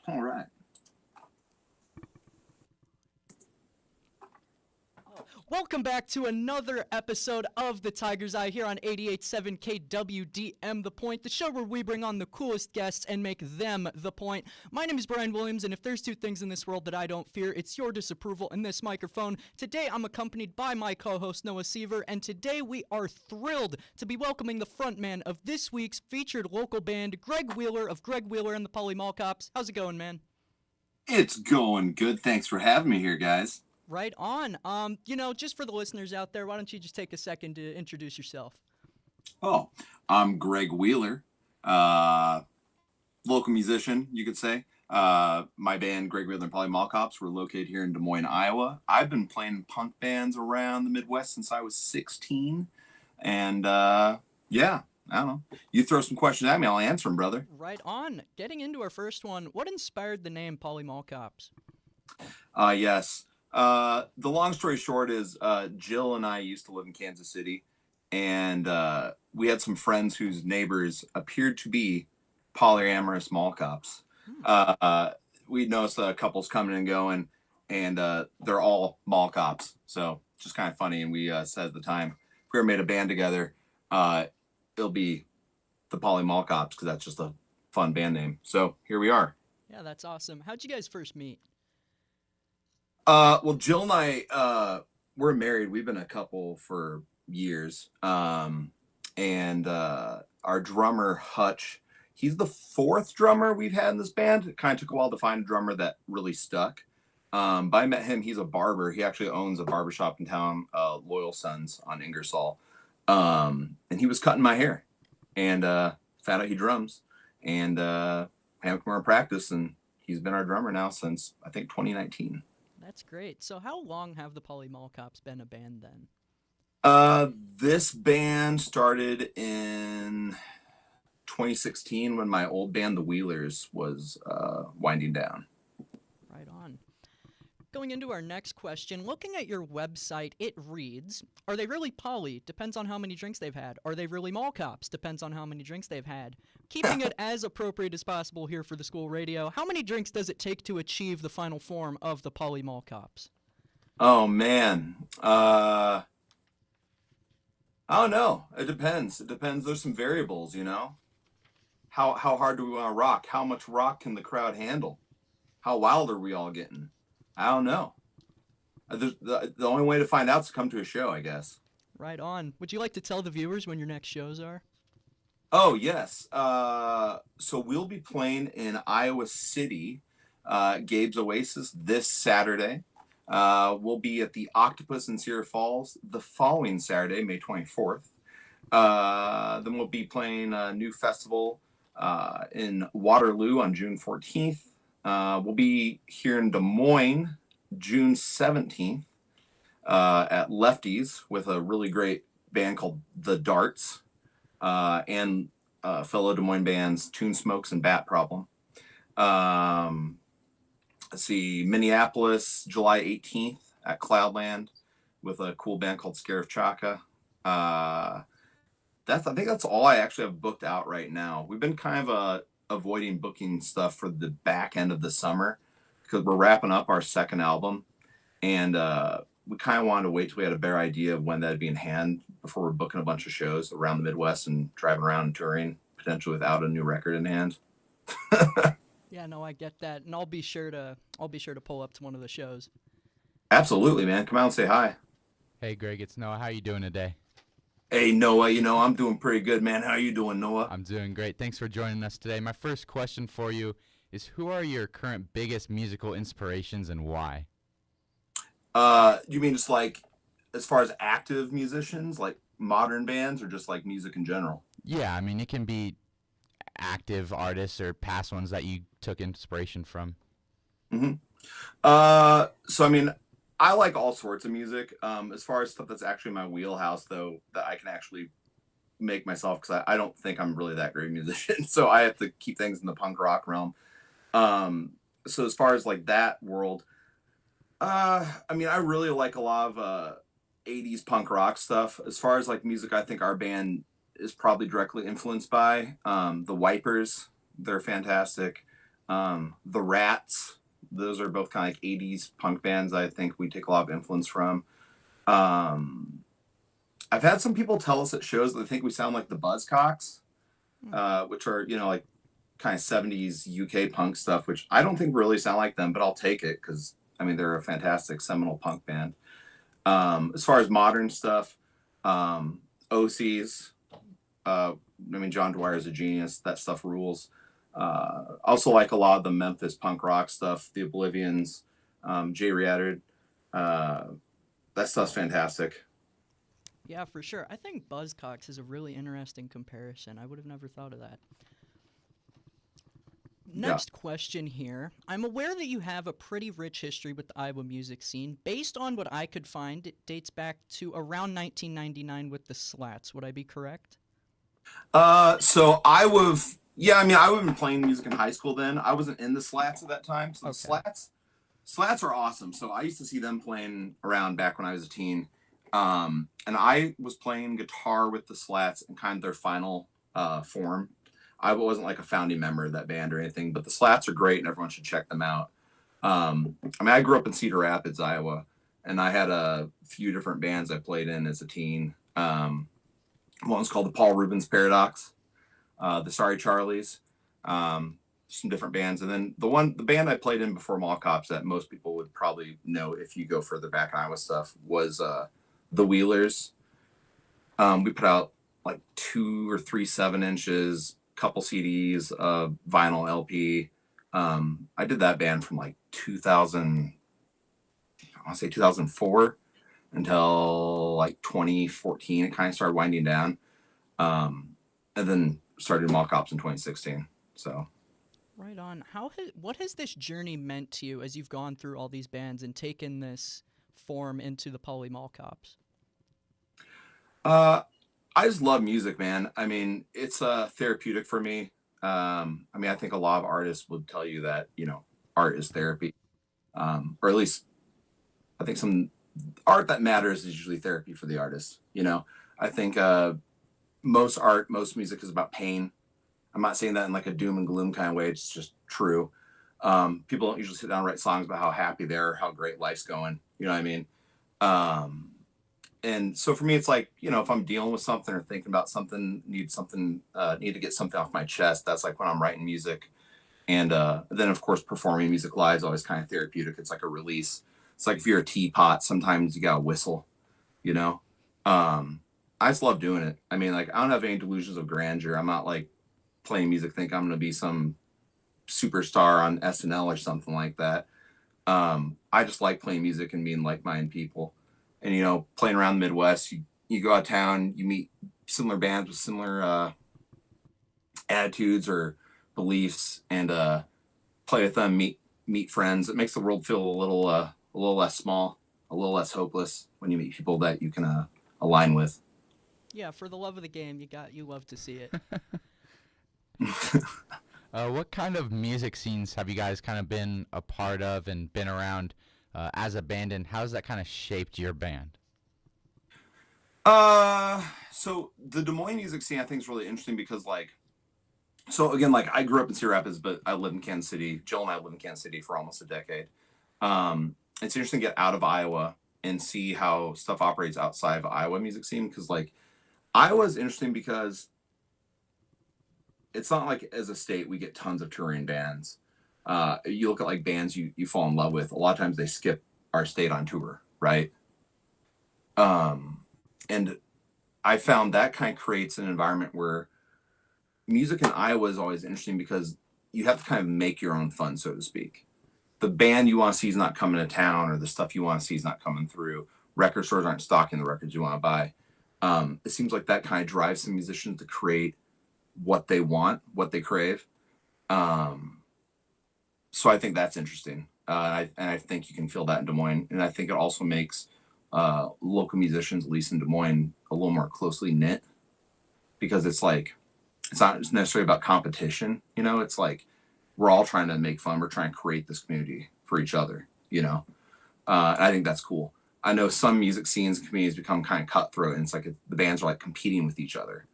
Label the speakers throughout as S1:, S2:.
S1: All right.
S2: Welcome back to another episode of The Tiger's Eye here on 88.7 KWDM The Point, the show where we bring on the coolest guests and make them the point. My name is Bryan Williams, and if there's two things in this world that I don't fear, it's your disapproval and this microphone. Today I'm accompanied by my co-host Noah Sever, and today we are thrilled to be welcoming the frontman of this week's featured local band, Greg Wheeler of Greg Wheeler and the Polly Mall Cops. How's it going, man?
S1: It's going good. Thanks for having me here, guys.
S2: Right on. Just for the listeners out there, why don't you just take a second to introduce yourself?
S1: Oh, I'm Greg Wheeler, local musician, you could say. My band, Greg Wheeler and Polly Mall Cops, we're located here in Des Moines, Iowa. I've been playing punk bands around the Midwest since I was 16. And, I don't know. You throw some questions at me, I'll answer them, brother.
S2: Right on. Getting into our first one, what inspired the name Polly Mall Cops?
S1: Yes. The long story short is Jill and I used to live in Kansas City, and we had some friends whose neighbors appeared to be polyamorous mall cops. We noticed couples coming and going, and they're all mall cops. So just kind of funny. And we said at the time, if we ever made a band together, it'll be the Polly Mall Cops, because that's just a fun band name. So here we are.
S2: Yeah, that's awesome. How'd you guys first meet?
S1: Well, Jill and I, we're married. We've been a couple for years. And our drummer, Hutch, he's the fourth drummer we've had in this band. It kind of took a while to find a drummer that really stuck. But I met him. He's a barber. He actually owns a barbershop in town, Loyal Sons on Ingersoll. And he was cutting my hair, and found out he drums, and had him come around practice, and he's been our drummer now since, I think, 2019.
S2: That's great. So how long have the Polly Mall Cops been a band then?
S1: This band started in 2016 when my old band, the Wheelers, was winding down.
S2: Right on. Going into our next question, looking at your website, it reads, are they really Polly? Depends on how many drinks they've had. Are they really mall cops? Depends on how many drinks they've had. Keeping it as appropriate as possible here for the school radio, how many drinks does it take to achieve the final form of the Polly Mall Cops?
S1: Oh, man. I don't know. It depends. There's some variables, you know? How hard do we want to rock? How much rock can the crowd handle? How wild are we all getting? I don't know. The only way to find out is to come to a show, I guess.
S2: Right on. Would you like to tell the viewers when your next shows are?
S1: Oh, yes. So we'll be playing in Iowa City, Gabe's Oasis, this Saturday. We'll be at the Octopus in Cedar Falls the following Saturday, May 24th. Then we'll be playing a new festival in Waterloo on June 14th. We'll be here in Des Moines, June 17th, at Lefty's with a really great band called The Darts, and fellow Des Moines bands Tune Smokes and Bat Problem. Let's see, Minneapolis, July 18th at Cloudland with a cool band called Scarif Chaka. I think that's all I actually have booked out right now. We've been kind of avoiding booking stuff for the back end of the summer because we're wrapping up our second album, and we kind of wanted to wait till we had a better idea of when that'd be in hand before we're booking a bunch of shows around the Midwest and driving around and touring, potentially without a new record in hand.
S2: Yeah, no, I get that, and I'll be sure to pull up to one of the shows.
S1: Absolutely, man. Come out and say hi.
S3: Hey Greg, it's Noah. How you doing today?
S1: Hey, Noah, I'm doing pretty good, man. How you doing, Noah?
S3: I'm doing great. Thanks for joining us today. My first question for you is who are your current biggest musical inspirations and why?
S1: You mean just like as far as active musicians, like modern bands, or just like music in general?
S3: Yeah, I mean it can be active artists or past ones that you took inspiration from.
S1: hmm so I mean, I like all sorts of music. As far as stuff that's actually my wheelhouse, though, that I can actually make myself, because I don't think I'm really that great a musician, so I have to keep things in the punk rock realm. Um, so as far as like that world, I mean, I really like a lot of 80s punk rock stuff. As far as like music, I think our band is probably directly influenced by the Wipers. They're fantastic. The Rats. Those are both kind of like 80s punk bands I think we take a lot of influence from. Um, I've had some people tell us at shows that they think we sound like the Buzzcocks, which are, like kind of 70s UK punk stuff, which I don't think really sound like them, but I'll take it because, I mean, they're a fantastic seminal punk band. As far as modern stuff, OCs, I mean, John Dwyer's a genius. That stuff rules. Also like a lot of the Memphis punk rock stuff, the Oblivions, Jay Riadard. Uh, that stuff's fantastic.
S2: Yeah, for sure. I think Buzzcocks is a really interesting comparison. I would have never thought of that.
S1: Yeah.
S2: Next question here. I'm aware that you have a pretty rich history with the Iowa music scene. Based on what I could find, it dates back to around 1999 with the Slats. Would I be correct?
S1: So I was, yeah, I mean, I would have been playing music in high school then. I wasn't in the Slats at that time. So the
S2: Okay.
S1: Slats are awesome. So I used to see them playing around back when I was a teen. And I was playing guitar with the Slats in kind of their final form. I wasn't like a founding member of that band or anything, but the Slats are great and everyone should check them out. I mean, I grew up in Cedar Rapids, Iowa, and I had a few different bands I played in as a teen. One was called the Paul Rubens Paradox, the Sorry Charlies, some different bands. And then the band I played in before Mall Cops that most people would probably know if you go further back in Iowa stuff was the Wheelers. We put out like 2 or 3 7-inches, couple CDs, vinyl LP. I did that band from like 2000, I want to say 2004 until like 2014. It kind of started winding down. And then started Mall Cops in 2016. So,
S2: Right on. What has this journey meant to you as you've gone through all these bands and taken this form into the Poly Mall Cops?
S1: uh, I just love music, man. I mean, it's therapeutic for me. I mean, I think a lot of artists would tell you that, art is therapy. Or at least I think some art that matters is usually therapy for the artist. I think most art, most music is about pain. I'm not saying that in like a doom and gloom kind of way. It's just true. People don't usually sit down and write songs about how happy they're, how great life's going. You know what I mean? Um, and so for me, it's like, if I'm dealing with something or thinking about something, need to get something off my chest. That's like when I'm writing music. And then of course, performing music live is always kind of therapeutic. It's like a release. It's like if you're a teapot, sometimes you got to whistle, you know? I just love doing it. I mean, like, I don't have any delusions of grandeur. I'm not like playing music, think I'm going to be some superstar on SNL or something like that. I just like playing music and meeting like-minded people. And, playing around the Midwest, you go out of town, you meet similar bands with similar attitudes or beliefs, and play with them, meet friends. It makes the world feel a little less small, a little less hopeless when you meet people that you can align with.
S2: Yeah, for the love of the game, you love to see it.
S3: What kind of music scenes have you guys kind of been a part of and been around as a band, and how's that kind of shaped your band?
S1: So the Des Moines music scene I think is really interesting because so again, like I grew up in Cedar Rapids, but I live in Kansas City. Jill and I lived in Kansas City for almost a decade. It's interesting to get out of Iowa and see how stuff operates outside of Iowa music scene. Because like Iowa's interesting because it's not like as a state we get tons of touring bands. You look at like bands you fall in love with. A lot of times they skip our state on tour, right? And I found that kind of creates an environment where music in Iowa is always interesting because you have to kind of make your own fun, so to speak. The band you want to see is not coming to town, or the stuff you want to see is not coming through. Record stores aren't stocking the records you want to buy. It seems like that kind of drives some musicians to create what they want, what they crave. So I think that's interesting. I think you can feel that in Des Moines. And I think it also makes local musicians, at least in Des Moines, a little more closely knit, because it's like, it's not necessarily about competition. It's like, we're all trying to make fun. We're trying to create this community for each other, and I think that's cool. I know some music scenes and communities become kind of cutthroat, and it's like the bands are like competing with each other.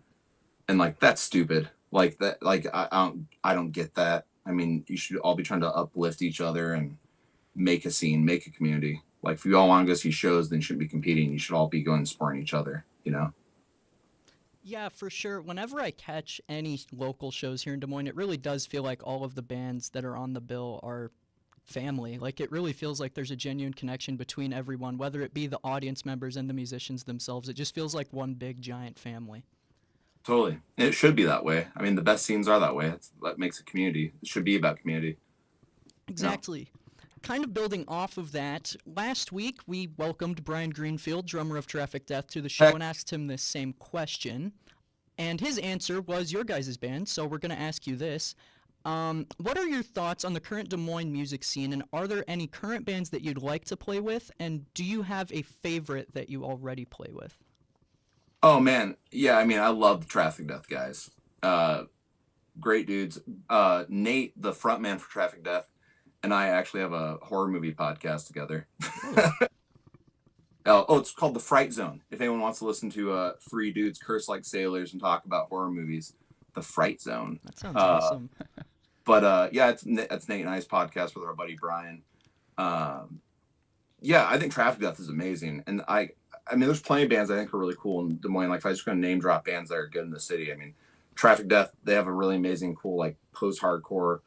S1: And like, that's stupid. Like that, like, I don't get that. I mean, you should all be trying to uplift each other and make a scene, make a community. Like, if you all want to go see shows, then you shouldn't be competing. You should all be going and supporting each other,
S2: Yeah, for sure. Whenever I catch any local shows here in Des Moines, it really does feel like all of the bands that are on the bill are family. Like, it really feels like there's a genuine connection between everyone, whether it be the audience members and the musicians themselves. It just feels like one big giant family.
S1: Totally. It should be that way. I mean, the best scenes are that way. That makes a community. It should be about community.
S2: Exactly. Kind of building off of that, last week we welcomed Bryan Greenfield, drummer of Traffic Death, to the show and asked him this same question. And his answer was your guys' band, so we're going to ask you this. What are your thoughts on the current Des Moines music scene, and are there any current bands that you'd like to play with, and do you have a favorite that you already play with?
S1: Oh, man. Yeah, I mean, I love the Traffic Death guys. Great dudes. Nate, the frontman for Traffic Death, and I actually have a horror movie podcast together. It's called The Fright Zone. If anyone wants to listen to three dudes curse like sailors and talk about horror movies, The Fright Zone.
S2: That sounds awesome.
S1: But yeah, it's Nate and I's podcast with our buddy Bryan. Yeah, I think Traffic Death is amazing, and I mean, there's plenty of bands I think are really cool in Des Moines. Like, if I was just going to name drop bands that are good in the city, I mean, Traffic Death, they have a really amazing, cool, like, post-hardcore,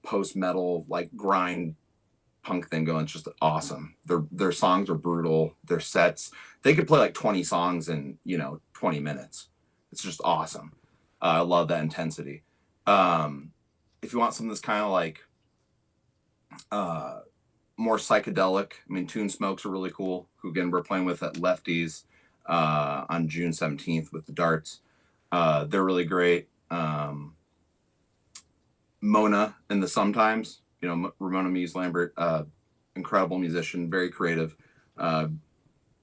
S1: post-metal, like, grind punk thing going. It's just awesome. Their songs are brutal. Their sets, they could play like 20 songs in 20 minutes. It's just awesome. I love that intensity. If you want something that's kind of like more psychedelic, I mean, Tune Smokes are really cool, who again we're playing with at Lefties on June 17th with the Darts. They're really great. Mona and the Sometimes, Ramona Mies Lambert, incredible musician, very creative,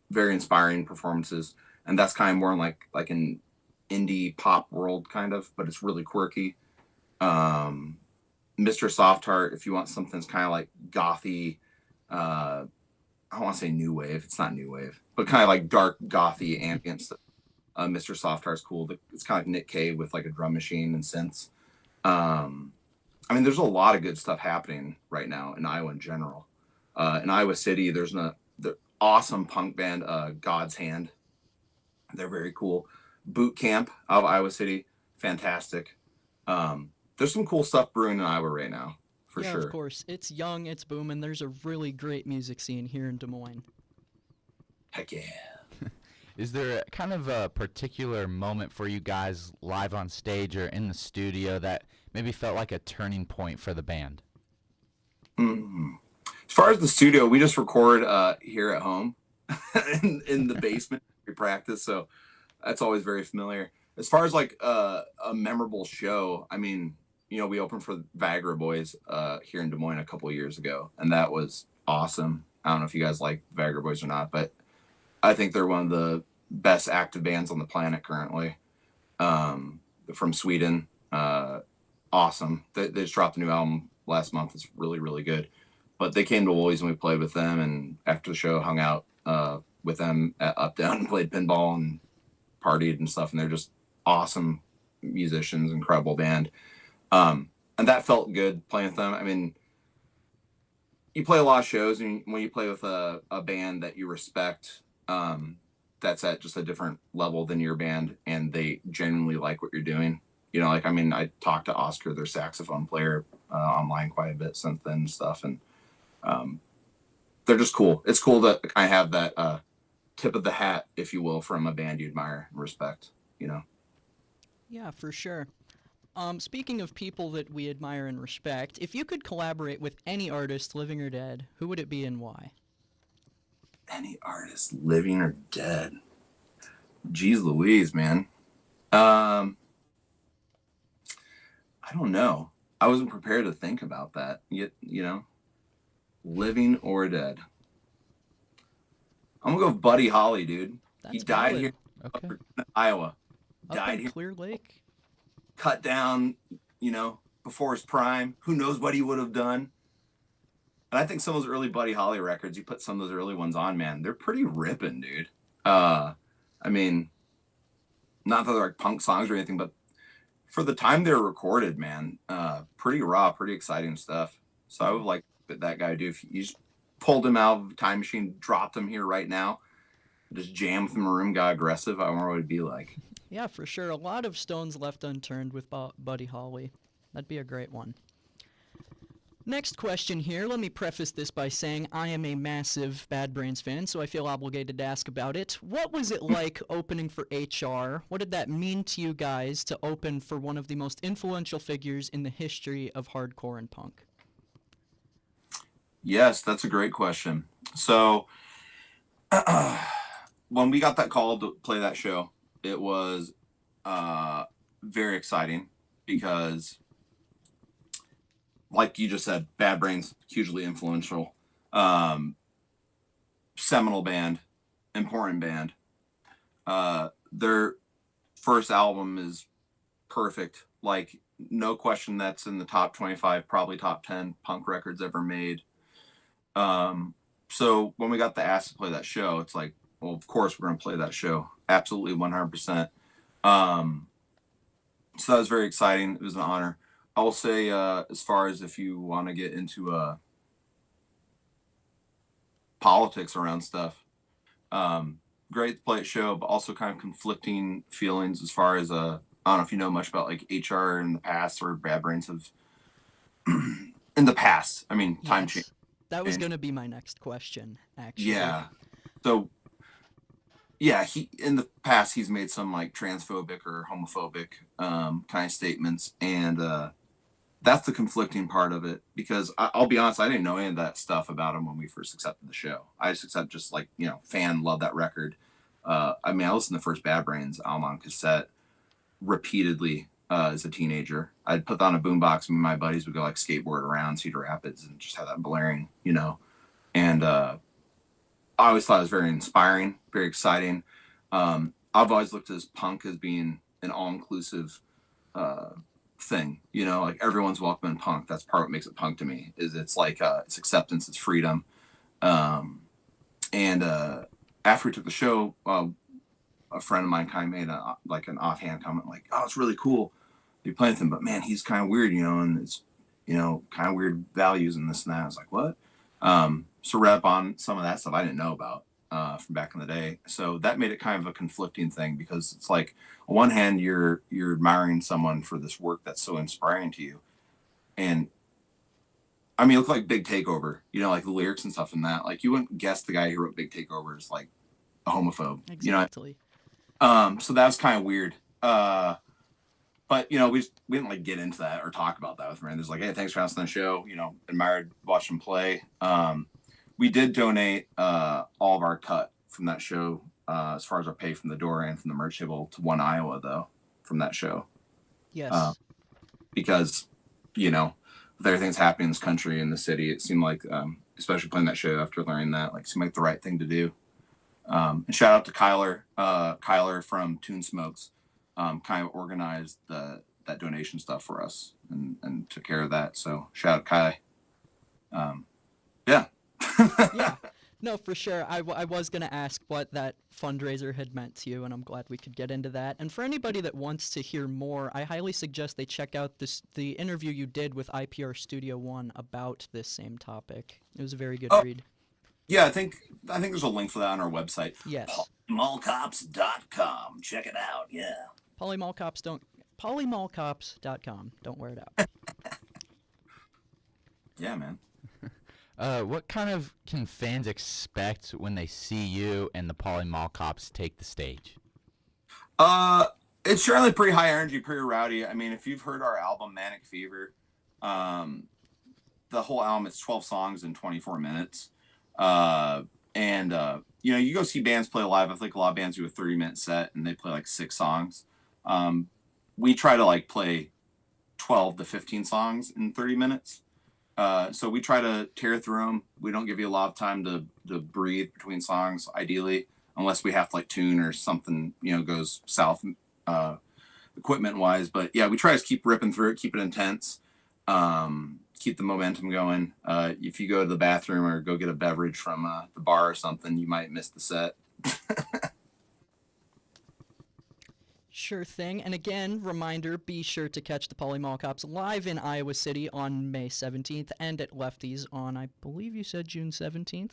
S1: very inspiring performances. And that's kind of more like an indie pop world kind of, but it's really quirky. Mr. Soft Heart, if you want something that's kind of like gothy, I don't want to say new wave. It's not new wave, but kind of like dark gothy ambient stuff. Mr. Soft Heart's cool. It's kind of like Nick Cave with like a drum machine and synths. I mean, there's a lot of good stuff happening right now in Iowa in general. In Iowa City, there's the awesome punk band, God's Hand. They're very cool. Boot Camp out of Iowa City, fantastic. There's some cool stuff brewing in Iowa right now, for sure.
S2: Yeah, of course. It's young, it's booming. There's a really great music scene here in Des Moines.
S1: Heck yeah.
S3: Is there kind of a particular moment for you guys live on stage or in the studio that maybe felt like a turning point for the band?
S1: Mm-hmm. As far as the studio, we just record here at home in the basement. We practice, so that's always very familiar. As far as like a memorable show, I mean, we opened for Viagra Boys here in Des Moines a couple of years ago, and that was awesome. I don't know if you guys like Viagra Boys or not, but I think they're one of the best active bands on the planet currently. From Sweden, awesome. They just dropped a new album last month. It's really, really good. But they came to Woolies and we played with them, and after the show hung out with them at Up Down and played pinball and partied and stuff, and they're just awesome musicians, incredible band. And that felt good playing with them. I mean, you play a lot of shows, and when you play with a band that you respect, that's at just a different level than your band, and they genuinely like what you're doing. You know, like, I mean, I talked to Oscar, their saxophone player, online quite a bit since then and stuff, and um, they're just cool. It's cool that I have that tip of the hat, if you will, from a band you admire and respect. You know.
S2: Yeah, for sure. Speaking of people that we admire and respect, if you could collaborate with any artist, living or dead, who would it be and why?
S1: Any artist, living or dead? Jeez Louise, man. Um, I don't know. I wasn't prepared to think about that. Yet, you know, living or dead. I'm gonna go with Buddy Holly, dude. He
S2: That's
S1: died
S2: valid.
S1: here
S3: Okay.
S1: in Iowa.
S2: Up
S1: Died
S2: in
S1: here,
S2: Clear Lake.
S1: cut down, before his prime. Who knows what he would have done? And I think some of those early Buddy Holly records, you put some of those early ones on, man, they're pretty ripping, dude. I mean, not that they're like punk songs or anything, but for the time they were recorded, man, pretty raw, pretty exciting stuff. So I would like that guy to do, if you just pulled him out of the time machine, dropped him here right now, just jam with him in a room, got aggressive. I wonder what it'd be like.
S2: Yeah, for sure. A lot of stones left unturned with Buddy Holly. That'd be a great one. Next question here. Let me preface this by saying I am a massive Bad Brains fan, so I feel obligated to ask about it. What was it like opening for HR? What did that mean to you guys to open for one of the most influential figures in the history of hardcore and punk?
S1: Yes, that's a great question. So when we got that call to play that show, it was very exciting because, like you just said, Bad Brains, hugely influential, seminal band, important band. Their first album is perfect. Like, no question, that's in the top 25, probably top 10 punk records ever made. So when we got the ask to play that show, it's like, well, of course we're going to play that show. Absolutely 100%. So that was very exciting. It was an honor. I will say, as far as if you want to get into politics around stuff, great to play at show, but also kind of conflicting feelings as far as I don't know if you know much about like HR in the past, or Bad Brains have in the past. I mean, time
S2: Yes.
S1: change.
S2: That was
S1: And-
S2: going to be my next question, actually.
S1: Yeah. So yeah, he in the past he's made some like transphobic or homophobic kind of statements, and that's the conflicting part of it, because I'll be honest, I didn't know any of that stuff about him when we first accepted the show. I just accepted, just like, fan, love that record. I mean, I listened to the first Bad Brains album on cassette repeatedly as a teenager. I'd put that on a boombox, and my buddies would go like skateboard around Cedar Rapids and just have that blaring, and I always thought it was very inspiring, very exciting. I've always looked at punk as being an all-inclusive thing, like everyone's welcome in punk. That's part of what makes it punk to me, is it's like it's acceptance, it's freedom. And after we took the show, a friend of mine kind of made an offhand comment like, oh, it's really cool to be playing with him, but man, he's kind of weird, and it's kind of weird values and this and that. I was like, what? So read up on some of that stuff I didn't know about from back in the day. So that made it kind of a conflicting thing, because it's like, on one hand, you're admiring someone for this work that's so inspiring to you, and I mean, it looked like Big Takeover, like the lyrics and stuff in that. Like, you wouldn't guess the guy who wrote Big Takeover is like a homophobe.
S2: Exactly.
S1: So that was kind of weird. But we didn't like get into that or talk about that with Miranda. There's like, hey, thanks for hosting the show. Admired, watched him play. We did donate all of our cut from that show, as far as our pay from the door and from the merch table, to One Iowa, though, from that show.
S2: Yes.
S1: Because, with everything that's happening in this country and the city, it seemed like, especially playing that show after learning that, like, seemed like the right thing to do. And shout out to Kyler from Toon Smokes, kind of organized that donation stuff for us and took care of that. So shout out Kai. Yeah.
S2: Yeah. No, for sure. I was going to ask what that fundraiser had meant to you, and I'm glad we could get into that. And for anybody that wants to hear more, I highly suggest they check out the interview you did with IPR Studio One about this same topic. It was a very good
S1: Oh,
S2: read.
S1: yeah, I think there's a link for that on our website.
S2: Yes.
S1: Mallcops.com. Check it out. Yeah.
S2: Polymallcops.com. Don't wear it out.
S1: Yeah, man.
S3: What kind of can fans expect when they see you and the Poly Mall Cops take the stage?
S1: It's generally pretty high energy, pretty rowdy. I mean, if you've heard our album Manic Fever, the whole album, it's 12 songs in 24 minutes. And you go see bands play live. I think a lot of bands do a 30-minute set and they play like 6 songs. We try to like play 12 to 15 songs in 30 minutes. So we try to tear through them. We don't give you a lot of time to breathe between songs, ideally, unless we have to like tune or something, goes south equipment wise. But yeah, we try to keep ripping through it, keep it intense, keep the momentum going. If you go to the bathroom or go get a beverage from the bar or something, you might miss the set.
S2: Sure thing. And again, reminder, be sure to catch the Poly Mall Cops live in Iowa City on May 17th and at Lefties on, I believe you said June 17th?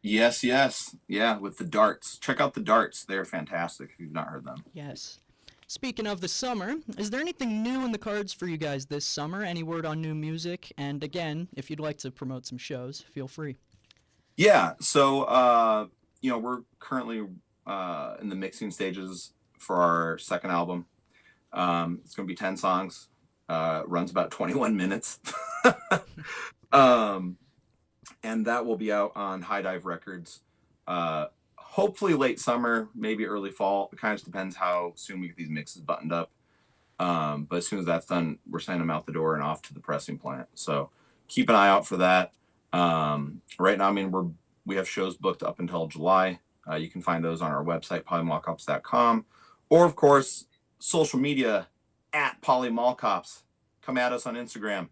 S1: Yes. Yeah, with the darts. Check out the darts. They're fantastic if you've not heard them.
S2: Yes. Speaking of the summer, is there anything new in the cards for you guys this summer? Any word on new music? And again, if you'd like to promote some shows, feel free.
S1: Yeah, so we're currently in the mixing stages for our second album. It's going to be 10 songs. Runs about 21 minutes. And that will be out on High Dive Records. Hopefully late summer, maybe early fall. It kind of just depends how soon we get these mixes buttoned up. But as soon as that's done, we're sending them out the door and off to the pressing plant. So keep an eye out for that. Right now, I mean, we have shows booked up until July. You can find those on our website, polymallcops.com. Or, of course, social media at polymallcops. Come at us on Instagram.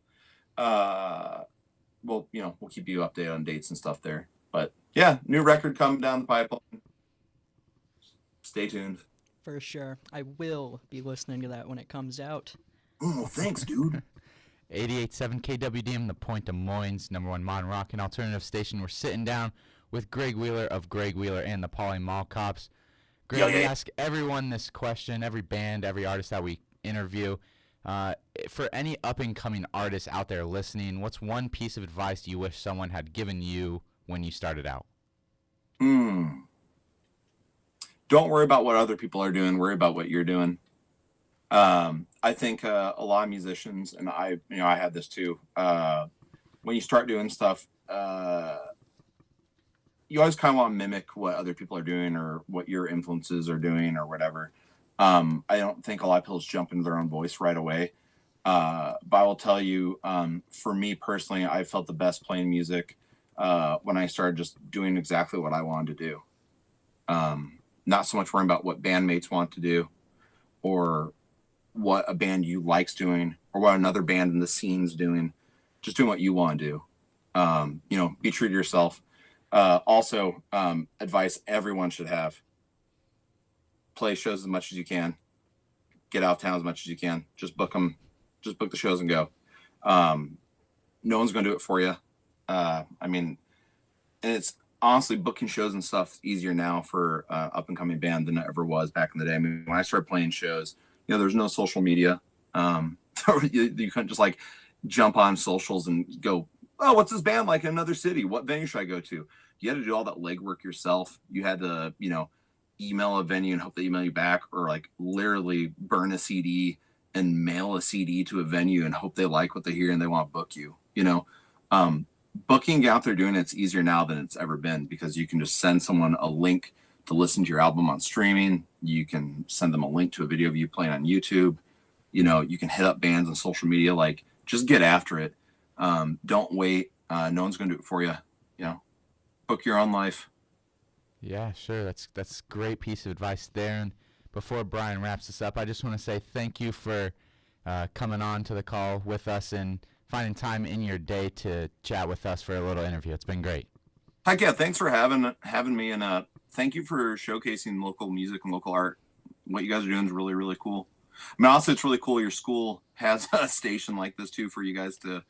S1: We'll keep you updated on dates and stuff there. But, yeah, new record coming down the pipeline. Stay tuned.
S2: For sure. I will be listening to that when it comes out.
S1: Oh, thanks, dude.
S3: 88.7 KWDM, the Point Des Moines, #1 modern rock and alternative station. We're sitting down with Greg Wheeler of Greg Wheeler and the Poly Mall Cops. Greg, we ask everyone this question, every band, every artist that we interview. For any up-and-coming artists out there listening, what's one piece of advice you wish someone had given you when you started out?
S1: Don't worry about what other people are doing. Worry about what you're doing. I think a lot of musicians, and I had this too. When you start doing stuff, you always kind of want to mimic what other people are doing or what your influences are doing or whatever. I don't think a lot of people just jump into their own voice right away. But I will tell you, for me personally, I felt the best playing music when I started just doing exactly what I wanted to do. Not so much worrying about what bandmates want to do or what a band you likes doing or what another band in the scene's doing. Just doing what you want to do. Be true to yourself. Also, advice everyone should have: play shows as much as you can, get out of town as much as you can. Just book them, just book the shows and go. No one's going to do it for you. And it's honestly, booking shows and stuff is easier now for up and coming band than it ever was back in the day. I mean, when I started playing shows, there's no social media. You couldn't just like jump on socials and go, oh, what's this band like in another city? What venue should I go to? You had to do all that legwork yourself. You had to, email a venue and hope they email you back, or like literally burn a CD and mail a CD to a venue and hope they like what they hear and they want to book you. Booking out there doing it's easier now than it's ever been, because you can just send someone a link to listen to your album on streaming. You can send them a link to a video of you playing on YouTube. You can hit up bands on social media. Like, just get after it. Don't wait. No one's going to do it for you. Book your own life.
S3: Yeah, sure. That's a great piece of advice there. And before Bryan wraps this up, I just want to say thank you for coming on to the call with us and finding time in your day to chat with us for a little interview. It's been great.
S1: Heck yeah, thanks for having me, and thank you for showcasing local music and local art. What you guys are doing is really, really cool. I mean, also, it's really cool your school has a station like this too for you guys to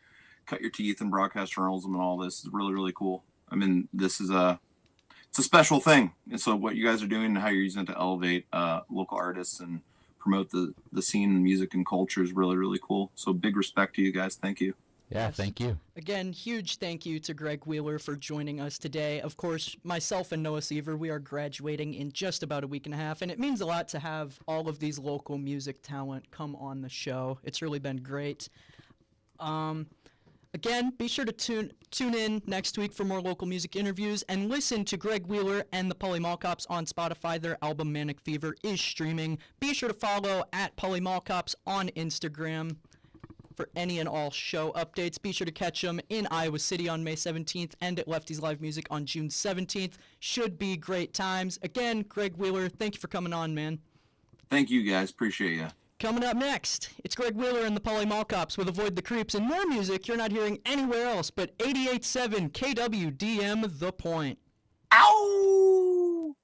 S1: cut your teeth and broadcast journalism and all this is really, really cool. I mean, this is it's a special thing. And so what you guys are doing and how you're using it to elevate local artists and promote the scene and music and culture is really, really cool. So big respect to you guys. Thank you.
S3: Yeah,
S2: Yes.
S3: thank you.
S2: Again, huge thank you to Greg Wheeler for joining us today. Of course, myself and Noah Sever, we are graduating in just about a week and a half, and it means a lot to have all of these local music talent come on the show. It's really been great. Again, be sure to tune in next week for more local music interviews and listen to Greg Wheeler and the Polly Mall Cops on Spotify. Their album Manic Fever is streaming. Be sure to follow at Polly Mall Cops on Instagram for any and all show updates. Be sure to catch them in Iowa City on May 17th and at Lefty's Live Music on June 17th. Should be great times. Again, Greg Wheeler, thank you for coming on, man.
S1: Thank you guys. Appreciate you.
S2: Coming up next, it's Greg Wheeler and the Polly Mall Cops with Avoid the Creeps and more music you're not hearing anywhere else but 88.7 KWDM The Point.
S1: Ow!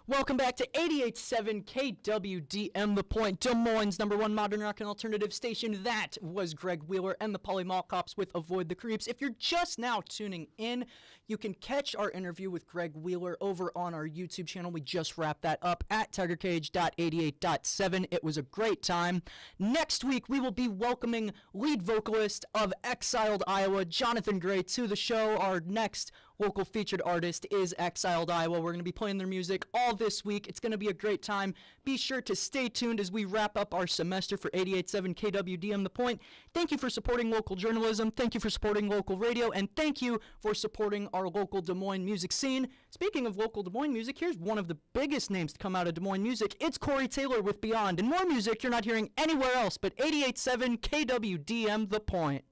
S2: Welcome back to 88.7 KWDM The Point, Des Moines' #1 modern rock and alternative station. That was Greg Wheeler and the Polly Mall Cops with Avoid the Creeps. If you're just now tuning in, you can catch our interview with Greg Wheeler over on our YouTube channel. We just wrapped that up at tigercage.88.7. It was a great time. Next week, we will be welcoming lead vocalist of Exiled Iowa, Jonathan Gray, to the show. Our next local featured artist is Exiled Iowa. We're going to be playing their music all this week. It's going to be a great time. Be sure to stay tuned as we wrap up our semester for 88.7 KWDM The Point. Thank you for supporting local journalism. Thank you for supporting local radio. And thank you for supporting our local Des Moines music scene. Speaking of local Des Moines music, here's one of the biggest names to come out of Des Moines music. It's Corey Taylor with Beyond. And more music you're not hearing anywhere else but 88.7 KWDM The Point.